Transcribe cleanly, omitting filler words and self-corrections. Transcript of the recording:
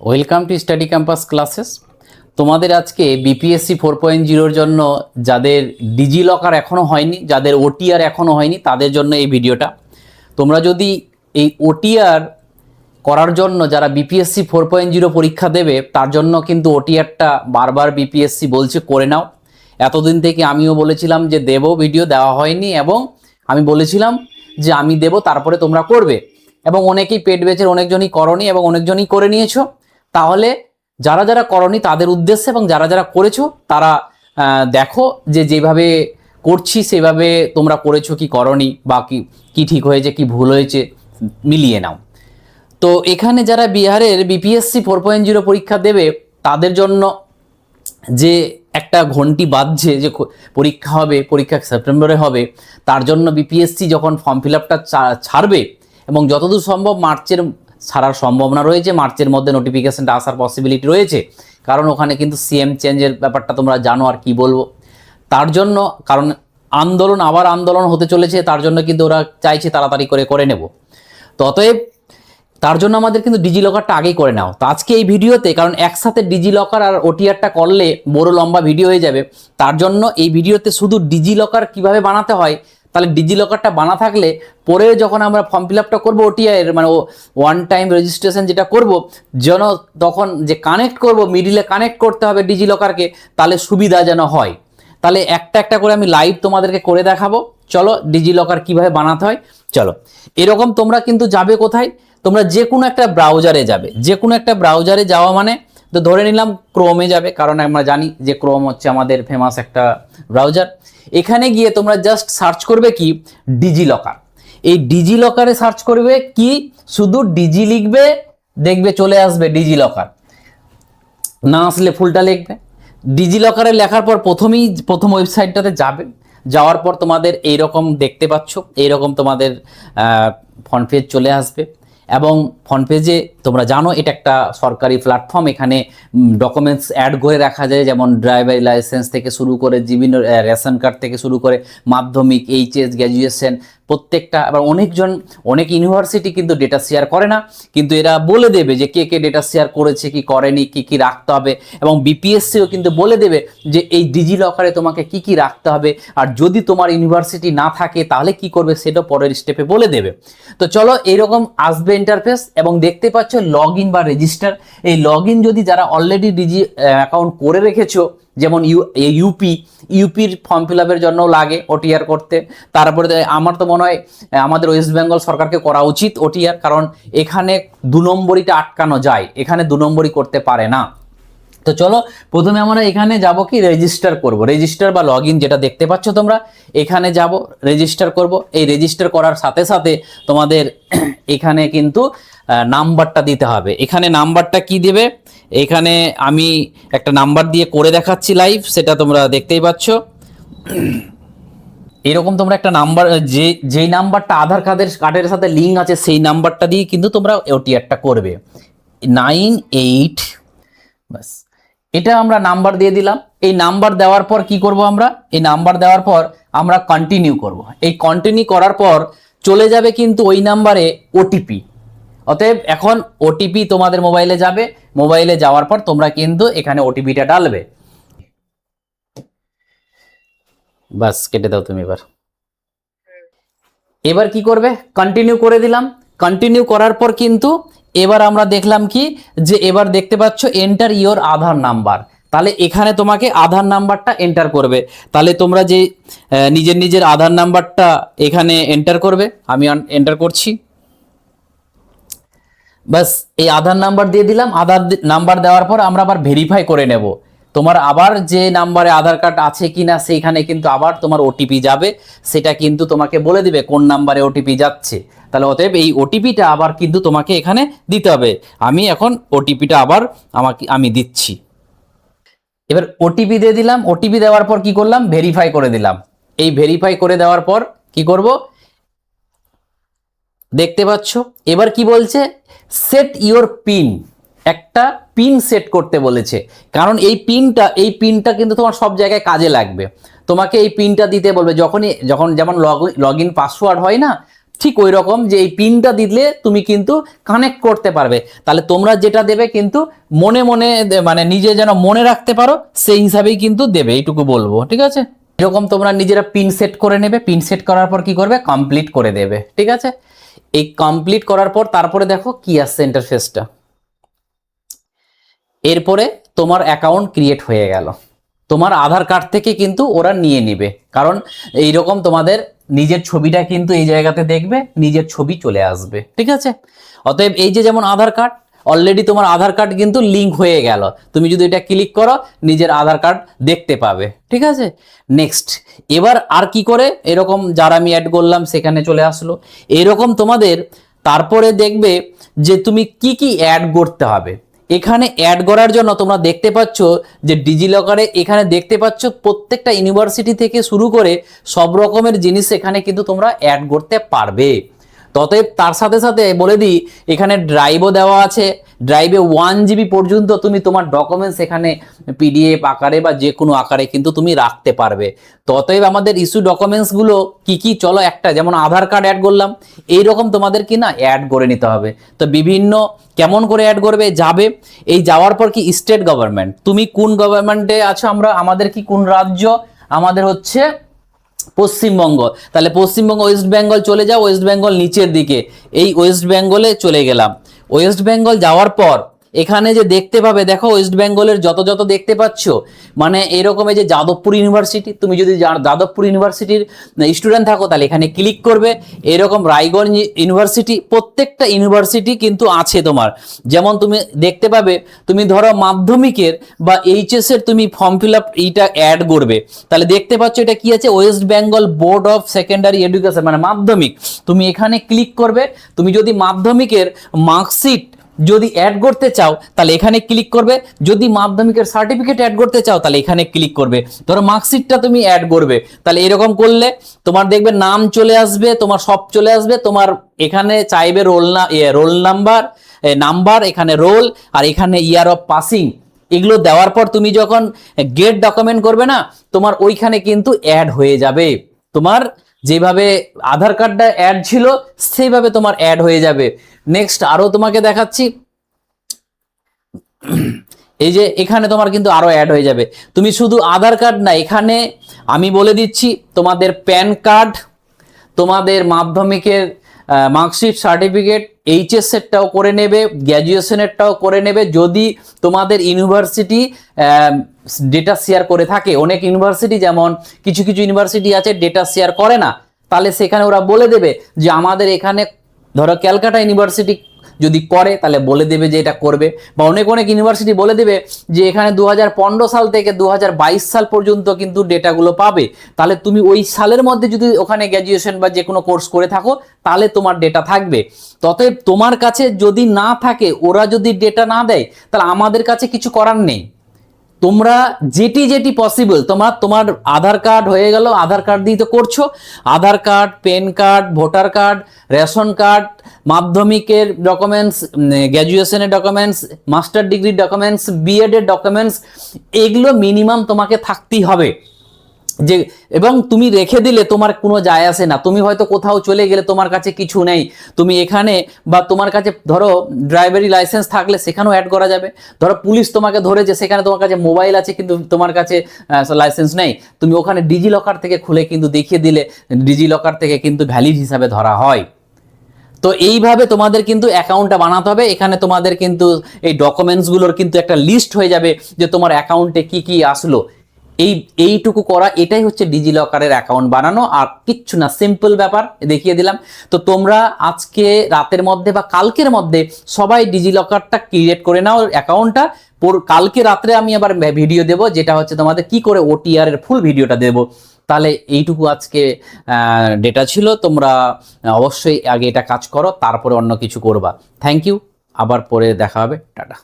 Welcome to study campus classes. তোমাদের আজকে BPSC 4.0-র জন্য যাদের ডিজি লকার এখনও হয়নি, যাদের ওটিআর এখনও হয়নি, তাদের জন্য এই ভিডিওটা। তোমরা যদি এই ওটিআর করার জন্য যারা বিপিএসসি 4.0 পরীক্ষা দেবে, তার জন্য কিন্তু ওটিআরটা বারবার বিপিএসসি বলছে করে নাও। এতদিন থেকে আমিও বলেছিলাম যে দেব, ভিডিও দেওয়া হয়নি, এবং আমি বলেছিলাম যে আমি দেব, তারপরে তোমরা করবে, এবং অনেকেই পেড ব্যাচের অনেকজনই করনি এবং অনেকজনই করে নিয়েছো। তাহলে যারা যারা করনি তাদের উদ্দেশ্যে, এবং যারা যারা করেছো তারা দেখো যে যেভাবে করছি সেভাবে তোমরা করেছো কি করনি, বা কি ঠিক হয়েছে কি ভুল হয়েছে মিলিয়ে নাও। তো এখানে যারা বিহারের বিপিএসসি 4.0 পরীক্ষা দেবে তাদের জন্য যে একটা ঘন্টি বাজছে যে পরীক্ষা হবে, পরীক্ষা সেপ্টেম্বরে হবে, তার জন্য বিপিএসসি যখন ফর্ম ফিল আপটা ছাড়বে, এবং যতদূর সম্ভব মার্চের ছাড়ার সম্ভাবনা রয়েছে, মার্চের মধ্যে নোটিফিকেশনটা আসার পসিবিলিটি রয়েছে, কারণ ওখানে কিন্তু সিএম চেঞ্জের ব্যাপারটা তোমরা জানো, আর কি বলবো। তার জন্য, কারণ আবার আন্দোলন হতে চলেছে, তার জন্য কিন্তু ওরা চাইছে তাড়াতাড়ি করে নেব। তো অতএব তার জন্য আমাদের কিন্তু ডিজি লকারটা আগেই করে নাও। তো আজকে এই ভিডিওতে, কারণ একসাথে ডিজি লকার আর ওটিআরটা করলে বড় লম্বা ভিডিও হয়ে যাবে, তার জন্য এই ভিডিওতে শুধু ডিজি লকার কীভাবে বানাতে হয়, তাহলে ডিজি লকারটা বানা থাকলে পরে যখন আমরা ফর্ম ফিল আপটা করবো ওটিআর মানে ওয়ান টাইম রেজিস্ট্রেশন যেটা করব, যেন তখন যে কানেক্ট করব, মিডিলে কানেক্ট করতে হবে ডিজি লকারকে, তাহলে সুবিধা যেন হয়। তাহলে একটা একটা করে আমি লাইভ তোমাদেরকে করে দেখাবো। চলো ডিজি লকার কীভাবে বানাতে হয়। চলো, এরকম তোমরা কিন্তু যাবে কোথায়, তোমরা যে কোনো একটা ব্রাউজারে যাবে। যে কোনো একটা ব্রাউজারে যাওয়া মানে, তো ধরে নিলাম ক্রোমে যাবে, কারণ আমরা জানি যে ক্রোম হচ্ছে আমাদের ফেমাস একটা ব্রাউজার। এখানে গিয়ে তোমরা জাস্ট সার্চ করবে কি, ডিজি লকার। এই ডিজি লকারে সার্চ করবে কি, শুধু ডিজি লিখবে, দেখবে চলে আসবে ডিজি লকার। না আসলে ফুলটা লিখবে। ডিজি লকারে লেখার পর প্রথম ওয়েবসাইটটাতে যাবে। যাওয়ার পর তোমাদের এইরকম দেখতে পাচ্ছ, এইরকম তোমাদের ফ্রন্ট পেজ চলে আসবে, এবং ফ্রন্ট পেজে তোমরা জানো এটা একটা সরকারি প্ল্যাটফর্ম। এখানে ডকুমেন্টস অ্যাড করে রাখা যায়, যেমন ড্রাইভার লাইসেন্স থেকে শুরু করে বিভিন্ন রেশন কার্ড থেকে শুরু করে মাধ্যমিক, এইচএস, গ্র্যাজুয়েশন প্রত্যেকটা। আবার অনেক ইউনিভার্সিটি কিন্তু ডেটা শেয়ার করে না, কিন্তু এরা বলে দেবে যে কে কে ডেটা শেয়ার করেছে, কি করেনি, কি কি রাখতে হবে, এবং বিপিএসসিও কিন্তু বলে দেবে যে এই ডিজি লকারে তোমাকে কি কি রাখতে হবে, আর যদি তোমার ইউনিভার্সিটি না থাকে তাহলে কি করবে সেটা পরের স্টেপে বলে দেবে। তো চলো, এইরকম আসবে ইন্টারফেস, এবং দেখতে পাচ্ছ লগ ইন বা রেজিস্টার। এই লগ ইন যদি যারা অলরেডি ডিজি অ্যাকাউন্ট করে রেখেছো, যেমন ইউপির ফর্ম ফিল আপের জন্য লাগে ওটিআর করতে। তারপরে আমার তো মনে হয় আমাদের ওয়েস্ট বেঙ্গল সরকারকে করা উচিত ওটিআর, কারণ এখানে 2 নম্বরিটা আটকানো যায়, এখানে 2 নম্বরই করতে পারে না। তো চলো, প্রথমে আমরা এখানে যাব কি, রেজিস্টার করব। রেজিস্টার বা লগ ইন যেটা দেখতে পাচ্ছ তোমরা, এখানে যাব, রেজিস্টার করব। এই রেজিস্টার করার সাথে সাথে তোমাদের এখানে কিন্তু নাম্বারটা দিতে হবে। এখানে নাম্বারটা কি দিবে, এখানে আমি একটা নাম্বার দিয়ে করে দেখাচ্ছি লাইভ, সেটা তোমরা দেখতেই পাচ্ছ। এরকম তোমরা একটা নাম্বার, যেই নাম্বারটা আধার কার্ডের সাথে লিঙ্ক আছে, সেই নাম্বারটা দিয়ে কিন্তু তোমরা ওটিআরটা করবে। 98, বাস, এটা আমরা নাম্বার দিয়ে দিলাম। এই নাম্বার দেওয়ার পর কি করব আমরা, এই নাম্বার দেওয়ার পর আমরা কন্টিনিউ করব। এই কন্টিনিউ করার পর চলে যাবে কিন্তু ওই নাম্বারে ওটিপি। অতএব এখন ওটিপি তোমাদের মোবাইলে যাবে, মোবাইলে যাওয়ার পর তোমরা কিন্তু এখানে ওটিপিটা ডালবে। বাস, কেটে দাও তুমি। এবার কি করবে, কন্টিনিউ করে দিলাম। কন্টিনিউ করার পর কিন্তু এবার আমরা দেখলাম কি, যে এবার দেখতে পাচ্ছ এন্টার ইওর আধার নাম্বার। তাহলে এখানে তোমাকে আধার নাম্বারটা এন্টার করবে। তাহলে তোমরা যে নিজের আধার নাম্বারটা এখানে এন্টার করবে, আমি এন্টার করছি। বাস, এই আধার নাম্বার দিয়ে দিলাম। আধার নাম্বার দেওয়ার পর আমরা আবার ভেরিফাই করে নেব তোমার আবার যে নাম্বারে আধার কার্ড আছে কিনা, সেইখানে কিন্তু আবার তোমার ওটিপি যাবে, সেটা কিন্তু তোমাকে বলে দিবে কোন নাম্বারে ওটিপি যাচ্ছে। তাহলে অতএব এই ওটিপিটা আবার কিন্তু তোমাকে এখানে দিতে হবে। আমি এখন ওটিপিটা আবার আমি দিচ্ছি। এবার ওটিপি দিয়ে দিলাম। ওটিপি দেওয়ার পর কি করলাম, ভেরিফাই করে দিলাম। এই ভেরিফাই করে দেওয়ার পর কি করব, দেখতে পাচ্ছ এবার কি বলছে, সেট ইওর পিন। একটা পিন সেট করতে বলেছে, কারণ এই পিনটা কিন্তু তোমার সব জায়গায় কাজে লাগবে। তোমাকে এই পিনটা দিতে বলবে যখন যেমন লগ ইন পাসওয়ার্ড হয় না, ঠিক ওই রকম যে এই পিনটা দিলে তুমি কিন্তু কানেক্ট করতে পারবে। তাহলে তোমরা যেটা দেবে কিন্তু মনে মনে মানে নিজে যেন মনে রাখতে পারো সেই হিসাবেই কিন্তু দেবে, এইটুকু বলবো, ঠিক আছে? এরকম তোমরা নিজেরা পিন সেট করে নেবে, পিন সেট করার পর কি করবে, কমপ্লিট করে দেবে, ঠিক আছে? এই কমপ্লিট করার পর তারপরে দেখো কি আসছে ইন্টারফেসটা। এরপরে তোমার অ্যাকাউন্ট ক্রিয়েট হয়ে গেল। তোমার আধার কার্ড থেকে কিন্তু ওরা নিয়ে নিবে, কারণ এইরকম তোমাদের নিজের ছবিটা কিন্তু এই জায়গাতে দেখবে, নিজের ছবি চলে আসবে, ঠিক আছে? অতএব এই যে যেমন আধার কার্ড, অলরেডি তোমার আধার কার্ড কিন্তু লিঙ্ক হয়ে গেল। তুমি যদি এটা ক্লিক করো নিজের আধার কার্ড দেখতে পাবে, ঠিক আছে? নেক্সট, এবার আর কি করে এরকম যারা আমি অ্যাড করলাম সেখানে চলে আসলো। এরকম তোমাদের তারপরে দেখবে যে তুমি কি কি অ্যাড করতে হবে। এখানে অ্যাড করার জন্য তোমরা দেখতে পাচ্ছ যে ডিজিলকারে এখানে দেখতে পাচ্ছ প্রত্যেকটা ইউনিভার্সিটি থেকে শুরু করে সব রকমের জিনিস এখানে কিন্তু তোমরা অ্যাড করতে পারবে। ততএব তার সাথে সাথে বলে দিই এখানে ড্রাইভও দেওয়া আছে। ড্রাইভে 1 GB পর্যন্ত তুমি তোমার ডকুমেন্টস এখানে পিডিএফ আকারে বা যে কোনো আকারে কিন্তু তুমি রাখতে পারবে। ততএব আমাদের ইস্যু ডকুমেন্টসগুলো কি কি, চলো একটা যেমন আধার কার্ড অ্যাড করলাম, এইরকম তোমাদের কি না অ্যাড করে নিতে হবে। তো বিভিন্ন কেমন করে অ্যাড করবে, যাবে এই যাওয়ার পর কি স্টেট গভর্নমেন্ট, তুমি কোন গভর্নমেন্টে আছো, আমাদের কি কোন রাজ্য, আমাদের হচ্ছে পশ্চিমবঙ্গ। তাহলে পশ্চিমবঙ্গ ওয়েস্ট বেঙ্গল চলে যাও, ওয়েস্ট বেঙ্গল নিচের দিকে, এই ওয়েস্ট বেঙ্গলে চলে গেলাম। ওয়েস্ট বেঙ্গল যাওয়ার পর এখানে যে দেখতে পাবে, দেখো ওয়েস্ট বেঙ্গলের যত যত দেখতে পাচ্ছ মানে এরকম এই যে যাদবপুর ইউনিভার্সিটি, তুমি যদি যাদবপুর ইউনিভার্সিটির স্টুডেন্ট থাকো তাহলে এখানে ক্লিক করবে। এরকম রায়গঞ্জ ইউনিভার্সিটি, প্রত্যেকটা ইউনিভার্সিটি কিন্তু আছে তোমার। যেমন তুমি দেখতে পাবে, তুমি ধরো মাধ্যমিকের বা এইচএস এর তুমি ফর্ম ফিল আপ এইটা অ্যাড করবে, তাহলে দেখতে পাচ্ছ এটা কি আছে, West Bengal board of secondary education মানে মাধ্যমিক। তুমি এখানে ক্লিক করবে। তুমি যদি মাধ্যমিকের মার্কশিট যদি অ্যাড করতে চাও তাহলে এখানে ক্লিক করবে, যদি মাধ্যমিকের সার্টিফিকেট অ্যাড করতে চাও তাহলে এখানে ক্লিক করবে। ধরো মার্কশিটটা তুমি অ্যাড করবে, তাহলে এরকম করলে তোমার দেখবে নাম চলে আসবে, তোমার সব চলে আসবে। তোমার এখানে চাইবে রোল নাম্বার, এখানে রোল, আর এখানে ইয়ার অফ পাসিং। এগুলো দেওয়ার পর তুমি যখন গেট ডকুমেন্ট করবে না, তোমার ওইখানে কিন্তু অ্যাড হয়ে যাবে। তোমার যেভাবে আধার কার্ডটা অ্যাড ছিল সেইভাবে তোমার অ্যাড হয়ে যাবে। নেক্সট আরো তোমাকে দেখাচ্ছি, এই যে এখানে তোমার কিন্তু আরো অ্যাড হয়ে যাবে। তুমি শুধু আধার কার্ড না, এখানে আমি বলে দিচ্ছি তোমাদের প্যান কার্ড, তোমাদের মাধ্যমিকের মার্কশিট, সার্টিফিকেট, এইচএস এরটাও করে নেবে, গ্র্যাজুয়েশনেরটাও করে নেবে। যদি তোমাদের ইউনিভার্সিটি ডেটা শেয়ার করে থাকে, অনেক ইউনিভার্সিটি যেমন কিছু কিছু ইউনিভার্সিটি আছে ডেটা শেয়ার করে না, তাহলে সেখানে ওরা বলে দেবে যে আমাদের এখানে ধরো ক্যালকাটা ইউনিভার্সিটি যদি করে তাহলে বলে দেবে যে এটা করবে, বা অনেক অনেক ইউনিভার্সিটি বলে দেবে যে এখানে 2015 সাল থেকে 2022 সাল পর্যন্ত কিন্তু ডেটাগুলো পাবে। তাহলে তুমি ওই সালের মধ্যে যদি ওখানে গ্র্যাজুয়েশন বা যে কোনো কোর্স করে থাকো তাহলে তোমার ডেটা থাকবে। ততএব তোমার কাছে যদি না থাকে, ওরা যদি ডেটা না দেয়, তাহলে আমাদের কাছে কিছু করার নেই। তোমরা যেটি যেটি পসিবল, তোমার আধার কার্ড হয়ে গেল, আধার কার্ড দিয়ে তো করছো, Aadhaar card, PAN card, voter card, ration card, মাধ্যমিকের ডকুমেন্টস, গ্র্যাজুয়েশনের ডকুমেন্টস, মাস্টার ডিগ্রির ডকুমেন্টস, বিএড এর ডকুমেন্টস, এগুলো মিনিমাম তোমাকে থাকতেই হবে। যে এবং তুমি রেখে দিলে তোমার কোনো যায় আসে না। তুমি হয়তো কোথাও চলে গেলে তোমার কাছে কিছু নেই, তুমি এখানে বা তোমার কাছে ধরো ড্রাইভারি লাইসেন্স থাকলে সেখানেও অ্যাড করা যাবে। ধরো পুলিশ তোমাকে ধরেছে, সেখানে তোমার কাছে মোবাইল আছে কিন্তু তোমার কাছে লাইসেন্স নেই, তুমি ওখানে ডিজিলকার থেকে খুলে কিন্তু দেখিয়ে দিলে ডিজিলকার থেকে কিন্তু ভ্যালিড হিসাবে ধরা হয়। তো এইভাবে তোমাদের কিন্তু অ্যাকাউন্টটা বানাতে হবে। এখানে তোমাদের কিন্তু এই ডকুমেন্টসগুলোর কিন্তু একটা লিস্ট হয়ে যাবে যে তোমার অ্যাকাউন্টে কি কি আসলো। এইটুকু করা, এটাই হচ্ছে ডিজিলকারের অ্যাকাউন্ট বানানো, আর কিচ্ছু না, সিম্পল ব্যাপার দেখিয়ে দিলাম। তো তোমরা আজকে রাতের মধ্যে বা কালকের মধ্যে সবাই ডিজিলকারটা ক্রিয়েট করে নাও অ্যাকাউন্টটা। কালকে রাত্রে আমি আবার ভিডিও দেব, যেটা হচ্ছে তোমাদের কি করে ওটিআর এর ফুল ভিডিওটা দেব। তাহলে এইটুকু আজকে ডেটা ছিল। তোমরা অবশ্যই আগে এটা কাজ করো, তারপরে অন্য কিছু করবা। থ্যাংক ইউ, আবার পরে দেখা হবে, টাটা।